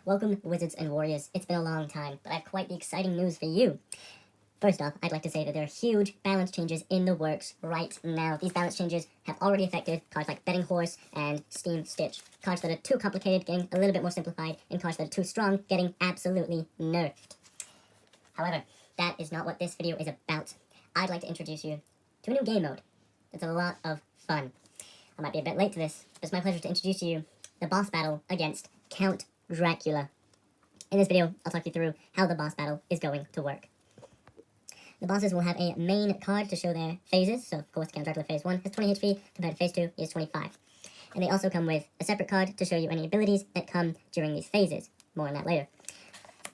Welcome, Wizards and Warriors. It's been a long time, but I have quite the exciting news for you. First off, I'd like to say that there are huge balance changes in the works right now. These balance changes have already affected cards like Betting Horse and Steam Stitch. Cards that are too complicated getting a little bit more simplified, and cards that are too strong getting absolutely nerfed. However, that is not what this video is about. I'd like to introduce you to a new game mode. It's a lot of fun. I might be a bit late to this, but it's my pleasure to introduce to you the boss battle against Count Dracula. In this video, I'll talk you through how the boss battle is going to work. The bosses will have a main card to show their phases. So, of course, Count Dracula Phase 1 has 20 HP, compared to Phase 2 is 25. And they also come with a separate card to show you any abilities that come during these phases. More on that later.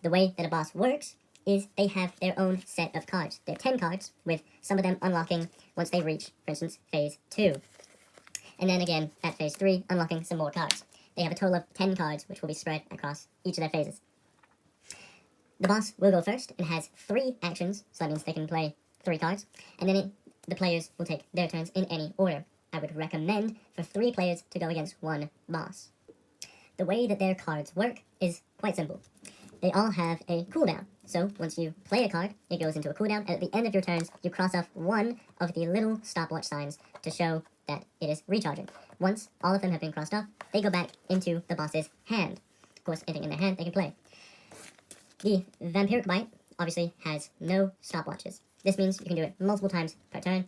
The way that a boss works is they have their own set of cards. They're 10 cards, with some of them unlocking once they reach, for instance, Phase 2. And then again, at Phase 3, unlocking some more cards. They have a total of 10 cards, which will be spread across each of their phases. The boss will go first and has 3 actions, so that means they can play 3 cards, and then the players will take their turns in any order. I would recommend for 3 players to go against 1 boss. The way that their cards work is quite simple. They all have a cooldown, so once you play a card, it goes into a cooldown, and at the end of your turns, you cross off one of the little stopwatch signs to show that it is recharging. Once all of them have been crossed off, they go back into the boss's hand. Of course, anything in their hand they can play. The Vampiric Bite obviously has no stopwatches. This means you can do it multiple times per turn,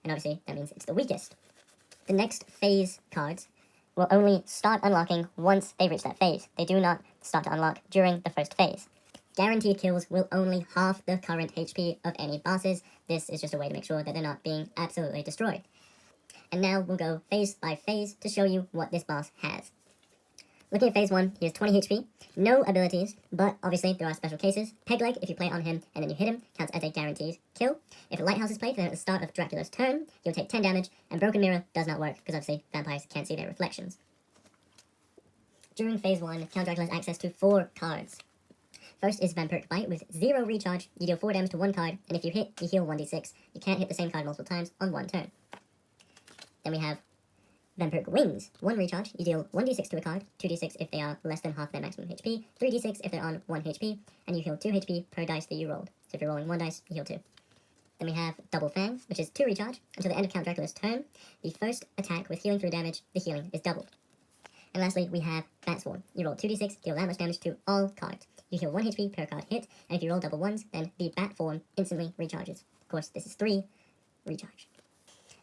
and obviously that means it's the weakest. The next phase cards will only start unlocking once they reach that phase. They do not start to unlock during the first phase. Guaranteed kills will only half the current HP of any bosses. This is just a way to make sure that they're not being absolutely destroyed. And now we'll go phase by phase to show you what this boss has. Looking at Phase 1, he has 20 HP, no abilities, but obviously there are special cases. Peg Leg, if you play it on him and then you hit him, counts as a guaranteed kill. If a Lighthouse is played, then at the start of Dracula's turn, he'll take 10 damage, and Broken Mirror does not work, because obviously vampires can't see their reflections. During Phase 1, Count Dracula has access to 4 cards. First is Vampiric Bite with 0 recharge, you deal 4 damage to 1 card, and if you hit, you heal 1d6. You can't hit the same card multiple times on 1 turn. Then we have Vampiric Wings, 1 recharge, you deal 1d6 to a card, 2d6 if they are less than half their maximum HP, 3d6 if they're on 1 HP, and you heal 2 HP per dice that you rolled. So if you're rolling 1 dice, you heal 2. Then we have Double Fang, which is 2 recharge. Until the end of Count Dracula's turn, the first attack with healing through damage, the healing is doubled. And lastly, we have Bat Swarm. You roll 2d6, deal that much damage to all cards. You heal 1 HP per card hit, and if you roll double ones, then the Bat Form instantly recharges. Of course, this is 3 recharge.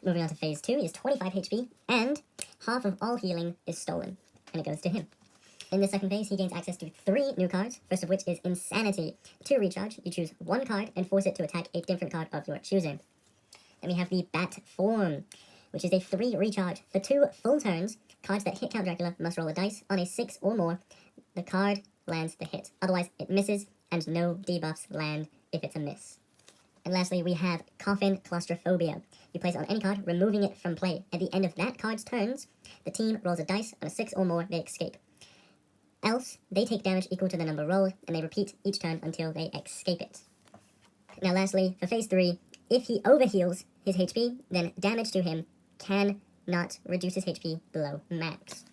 Moving on to Phase 2, he has 25 HP, and half of all healing is stolen, and it goes to him. In the second phase, he gains access to 3 new cards, first of which is Insanity. 2 recharge, you choose 1 card and force it to attack a different card of your choosing. Then we have the Bat Form, which is a 3 recharge. For 2 full turns, cards that hit Count Dracula must roll a dice. On a 6 or more, the card lands the hit. Otherwise, it misses, and no debuffs land if it's a miss. And lastly, we have Coffin Claustrophobia. You place it on any card, removing it from play. At the end of that card's turns, the team rolls a dice. On a 6 or more, they escape. Else, they take damage equal to the number rolled, and they repeat each turn until they escape it. Now lastly, for Phase 3, if he overheals his HP, then damage to him cannot reduce his HP below max.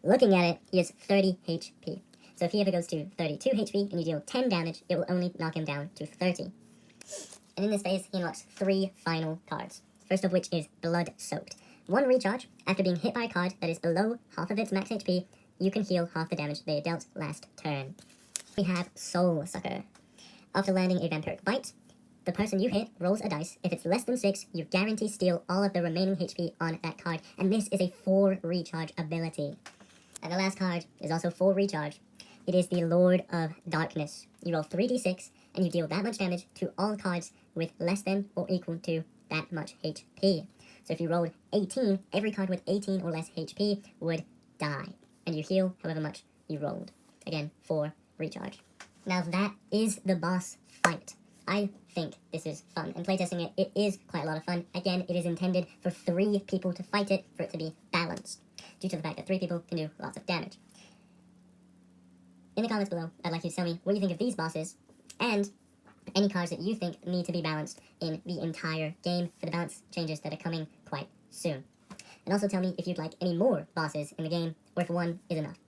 Looking at it, he has 30 HP. So if he ever goes to 32 HP and you deal 10 damage, it will only knock him down to 30. And in this phase, he unlocks 3 final cards. First of which is Blood Soaked. 1 recharge, after being hit by a card that is below half of its max HP, you can heal half the damage they dealt last turn. We have Soul Sucker. After landing a Vampiric Bite, the person you hit rolls a dice. If it's less than 6, you guarantee steal all of the remaining HP on that card, and this is a 4 recharge ability. And the last card is also 4 recharge. It is the Lord of Darkness. You roll 3d6, and you deal that much damage to all cards with less than or equal to that much HP. So if you rolled 18, every card with 18 or less HP would die, and you heal however much you rolled. Again, 4 recharge. Now that is the boss fight. I think this is fun, and playtesting it is quite a lot of fun. Again, it is intended for 3 people to fight it, for it to be balanced, due to the fact that 3 people can do lots of damage. In the comments below, I'd like you to tell me what you think of these bosses, and any cards that you think need to be balanced in the entire game for the balance changes that are coming quite soon. And also tell me if you'd like any more bosses in the game, or if 1 is enough.